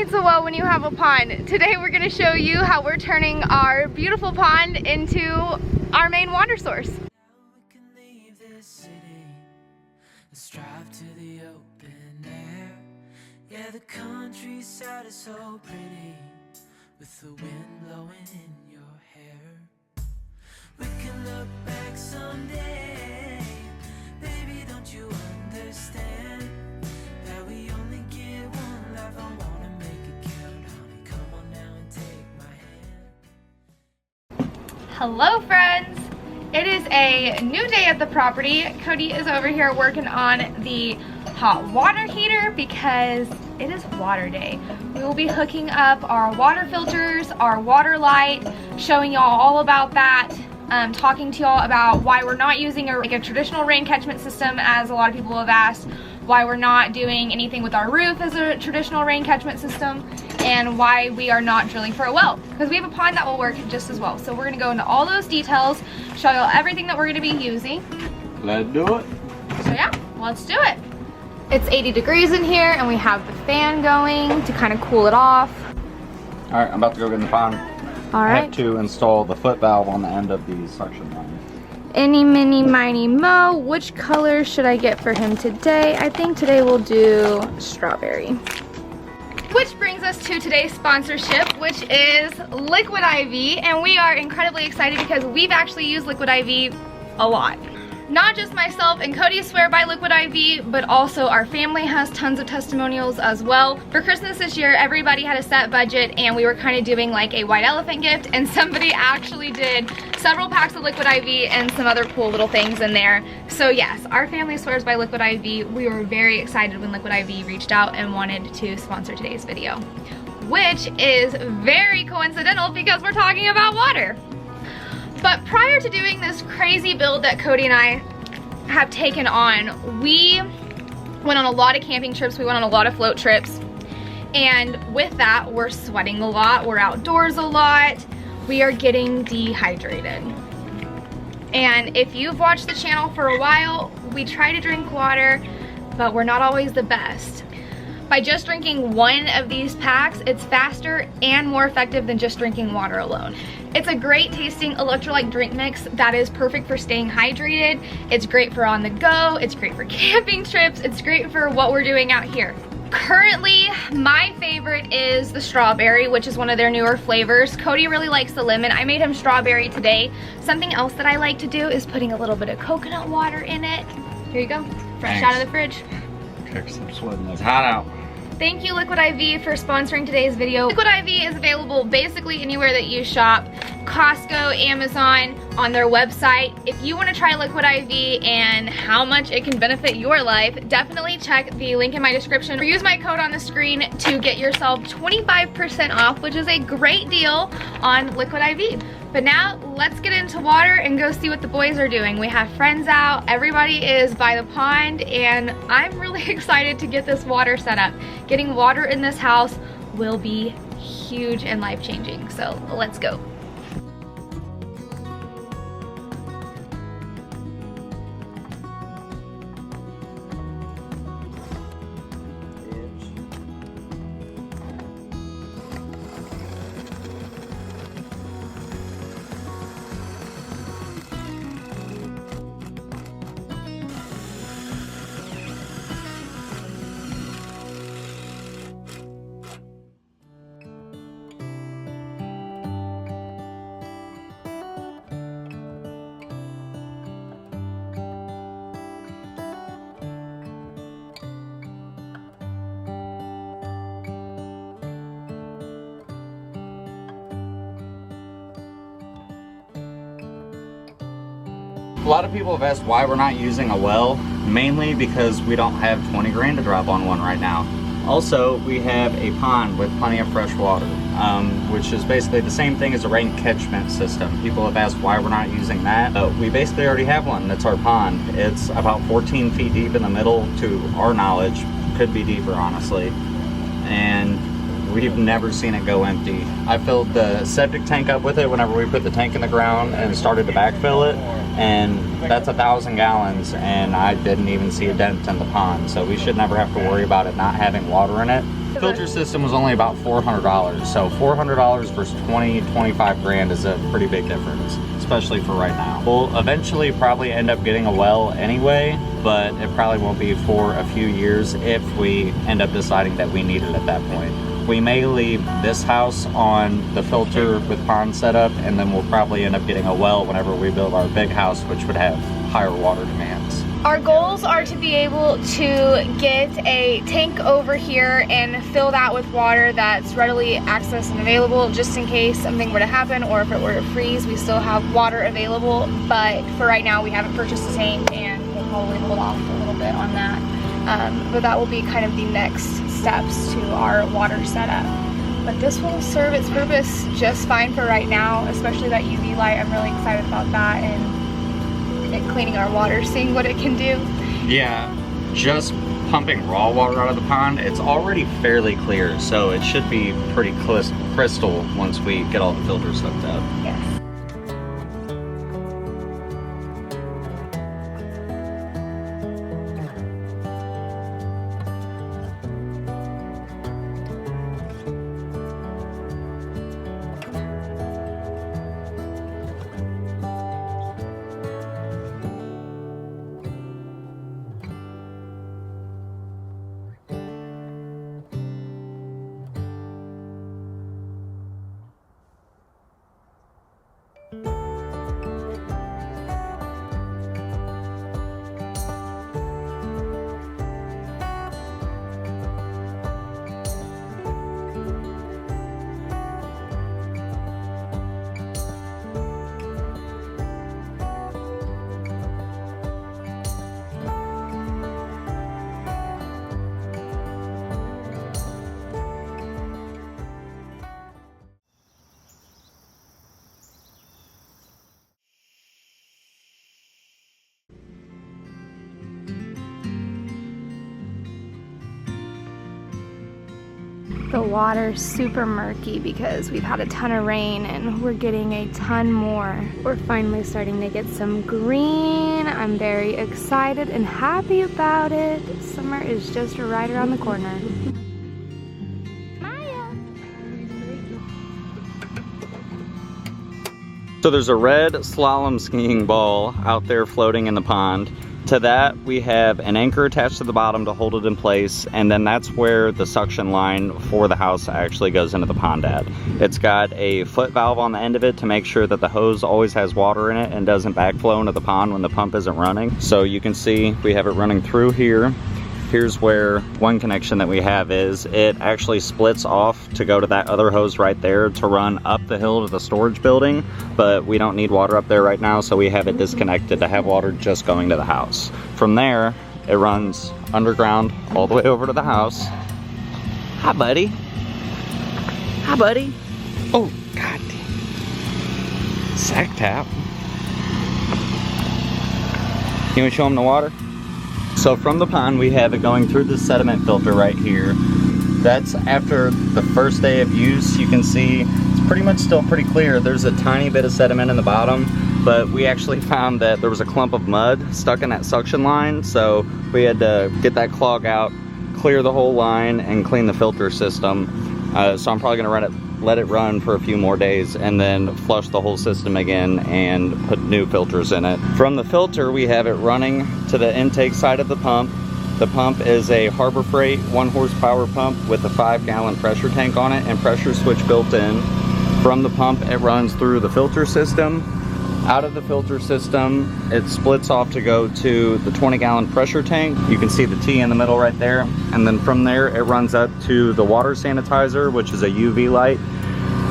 needs a well when you have a pond. Today we're gonna show you how we're turning our beautiful pond into our main water source. Let's drive to the open air. Yeah, the countryside is so pretty with the wind blowing in your hair. We can look back someday. Baby, don't you understand that we only get one life? I wanna make it count, honey. Come on now and take my hand. Hello friends! It is a new day at the property. Cody is over here working on the hot water heater because it is water day. We will be hooking up our water filters, our water light, showing y'all all about that, talking to y'all about why we're not using a traditional rain catchment system, as a lot of people have asked, why we're not doing anything with our roof as a traditional rain catchment system, and why we are not drilling for a well, because we have a pond that will work just as well. So we're gonna go into all those details, show y'all everything that we're gonna be using. Let's do it. So yeah, let's do it. It's 80 degrees in here and we have the fan going to kind of cool it off. All right, I'm about to go get in the pond. All I right. have to install the foot valve on the end of the suction line. Any, mini, miny, mo. Which color should I get for him today? I think today we'll do strawberry. Which brings us to today's sponsorship, which is Liquid IV, and we are incredibly excited because we've actually used Liquid IV a lot. Not just myself and Cody swear by Liquid IV, but also our family has tons of testimonials as well. For Christmas this year, everybody had a set budget and we were kind of doing like a white elephant gift, and somebody actually did several packs of Liquid IV and some other cool little things in there. So yes, our family swears by Liquid IV. We were very excited when Liquid IV reached out and wanted to sponsor today's video, which is very coincidental because we're talking about water. But prior to doing this crazy build that Cody and I have taken on, we went on a lot of camping trips, we went on a lot of float trips, and with that, we're sweating a lot, we're outdoors a lot, we are getting dehydrated. And if you've watched the channel for a while, we try to drink water, but we're not always the best. By just drinking one of these packs, it's faster and more effective than just drinking water alone. It's a great tasting electrolyte drink mix that is perfect for staying hydrated. It's great for on the go, it's great for camping trips, it's great for what we're doing out here. Currently, my favorite is the strawberry, which is one of their newer flavors. Cody really likes the lemon. I made him strawberry today. Something else that I like to do is putting a little bit of coconut water in it. Here you go, fresh out of the fridge. I'm sweating. It's hot out. Thank you Liquid IV for sponsoring today's video. Liquid IV is available basically anywhere that you shop. Costco, Amazon, on their website. If you want to try Liquid IV and how much it can benefit your life, definitely check the link in my description or use my code on the screen to get yourself 25% off, which is a great deal on Liquid IV. But now let's get into water and go see what the boys are doing. We have friends out, everybody is by the pond, and I'm really excited to get this water set up. Getting water in this house will be huge and life-changing, so let's go. A lot of people have asked why we're not using a well, mainly because we don't have 20 grand to drop on one right now. Also, we have a pond with plenty of fresh water, which is basically the same thing as a rain catchment system. People have asked why we're not using that. We basically already have one. That's our pond. It's about 14 feet deep in the middle, to our knowledge. Could be deeper, honestly. And we've never seen it go empty. I filled the septic tank up with it whenever we put the tank in the ground and started to backfill it, and that's 1,000 gallons, and I didn't even see a dent in the pond, so we should never have to worry about it not having water in it. filter system was only about $400. So $400 versus 25 grand is a pretty big difference, especially for right now. We'll eventually probably end up getting a well anyway, but it probably won't be for a few years if we end up deciding that we need it at that point. We may leave this house on the filter with pond setup, and then we'll probably end up getting a well whenever we build our big house, which would have higher water demands. Our goals are to be able to get a tank over here and fill that with water that's readily accessed and available, just in case something were to happen or if it were to freeze, we still have water available. But for right now, we haven't purchased a tank, and we'll probably hold off a little bit on that. But that will be kind of the next steps to our water setup. But this will serve its purpose just fine for right now, especially that UV light. I'm really excited about that, and cleaning our water, seeing what it can do. Yeah, just pumping raw water out of the pond, it's already fairly clear, so it should be pretty crystal once we get all the filters hooked up. Yes. The water's super murky because we've had a ton of rain and we're getting a ton more. We're finally starting to get some green. I'm very excited and happy about it. Summer is just right around the corner. Maya! So there's a red slalom skiing ball out there floating in the pond. To that, we have an anchor attached to the bottom to hold it in place, and then that's where the suction line for the house actually goes into the pond at. It's got a foot valve on the end of it to make sure that the hose always has water in it and doesn't backflow into the pond when the pump isn't running. So you can see we have it running through here. Here's where one connection that we have is, it actually splits off to go to that other hose right there to run up the hill to the storage building, but we don't need water up there right now, so we have it disconnected to have water just going to the house. From there, it runs underground all the way over to the house. Hi, buddy. Hi, buddy. Oh, God. Sack tap. Can we show him the water? So from the pond, we have it going through the sediment filter right here. That's after the first day of use. You can see it's pretty much still pretty clear. There's a tiny bit of sediment in the bottom, but we actually found that there was a clump of mud stuck in that suction line, so we had to get that clog out, clear the whole line, and clean the filter system. So I'm probably gonna let it run for a few more days and then flush the whole system again and put new filters in it. From the filter, we have it running to the intake side of the pump. The pump is a Harbor Freight 1 horsepower pump with a 5-gallon pressure tank on it and pressure switch built in. From the pump, it runs through the filter system. Out of the filter system, it splits off to go to the 20-gallon pressure tank. You can see the T in the middle right there. And then from there, it runs up to the water sanitizer, which is a UV light.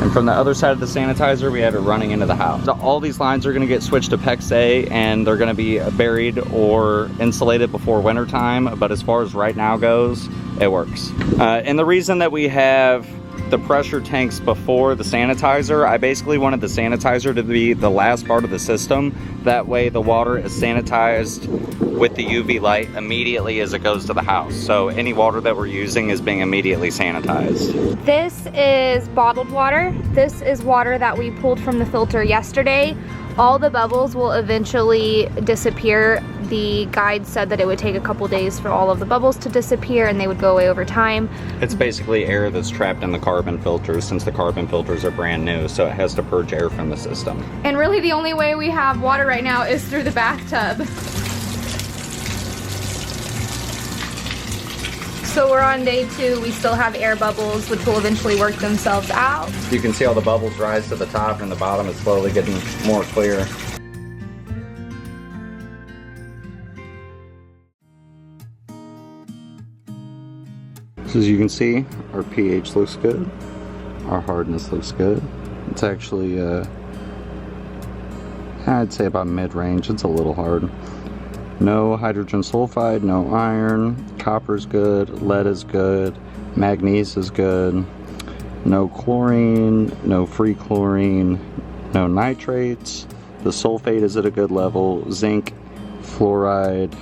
And from the other side of the sanitizer, we have it running into the house. So all these lines are gonna get switched to PEX A, and they're gonna be buried or insulated before winter time. But as far as right now goes, it works. And the reason that we have the pressure tanks before the sanitizer, I basically wanted the sanitizer to be the last part of the system. That way the water is sanitized with the UV light immediately as it goes to the house. So any water that we're using is being immediately sanitized. This is bottled water. This is water that we pulled from the filter yesterday. All the bubbles will eventually disappear the guide said that it would take a couple days for all of the bubbles to disappear and they would go away over time. It's basically air that's trapped in the carbon filters, since the carbon filters are brand new, so it has to purge air from the system. And really the only way we have water right now is through the bathtub. So we're on day 2, we still have air bubbles, which will eventually work themselves out. You can see all the bubbles rise to the top, and the bottom is slowly getting more clear. So as you can see, our pH looks good, our hardness looks good. It's actually, I'd say about mid-range, it's a little hard. No hydrogen sulfide, no iron, copper's good, lead is good, manganese is good, no chlorine, no free chlorine, no nitrates, the sulfate is at a good level, zinc, fluoride,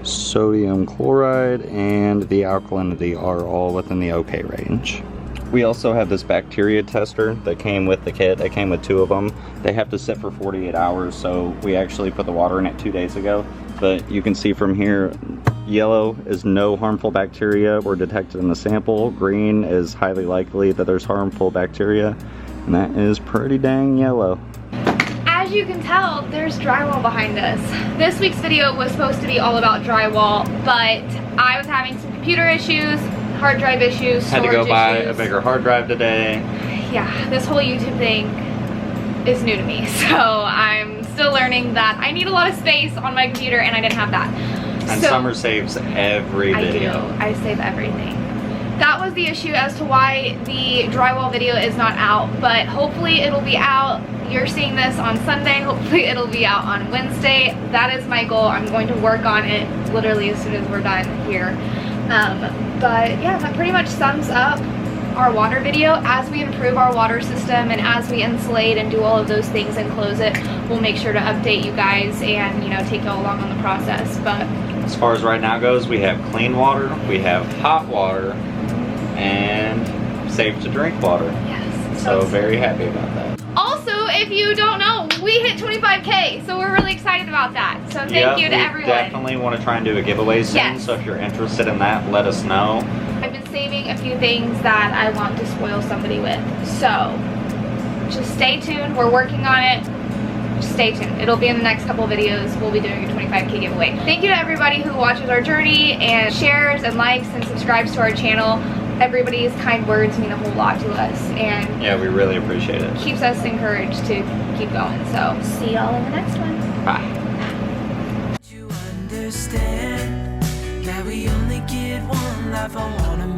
sodium chloride, and the alkalinity are all within the okay range. We also have this bacteria tester that came with the kit. It came with 2 of them. They have to sit for 48 hours, so we actually put the water in it 2 days ago. But you can see from here, yellow is no harmful bacteria were detected in the sample. Green is highly likely that there's harmful bacteria, and that is pretty dang yellow. As you can tell, there's drywall behind us. This week's video was supposed to be all about drywall, but I was having some computer issues, hard drive issues, Had to go buy a bigger hard drive today. Yeah, this whole YouTube thing is new to me, so I'm still learning that I need a lot of space on my computer and I didn't have that. And so, Summer saves every video. I save everything. That was the issue as to why the drywall video is not out, but hopefully it'll be out. You're seeing this on Sunday, hopefully it'll be out on Wednesday. That is my goal. I'm going to work on it literally as soon as we're done here. But yeah, that pretty much sums up our water video. As we improve our water system and as we insulate and do all of those things and close it, we'll make sure to update you guys and, you know, take y'all along on the process. But as far as right now goes, we have clean water, we have hot water, and safe to drink water. yes. So very happy about that. Also, if you don't know, we hit 25K, so we're really excited about that. So thank you to everyone. We definitely want to try and do a giveaway soon, Yes. so if you're interested in that, let us know. I've been saving a few things that I want to spoil somebody with, so just stay tuned. We're working on it. Just stay tuned. It'll be in the next couple of videos. We'll be doing a 25K giveaway. Thank you to everybody who watches our journey and shares and likes and subscribes to our channel. Everybody's kind words mean a whole lot to us, and Yeah, we really appreciate it. keeps us encouraged to keep going. So see y'all in the next one. Bye. You understand that we only get one life. I wanna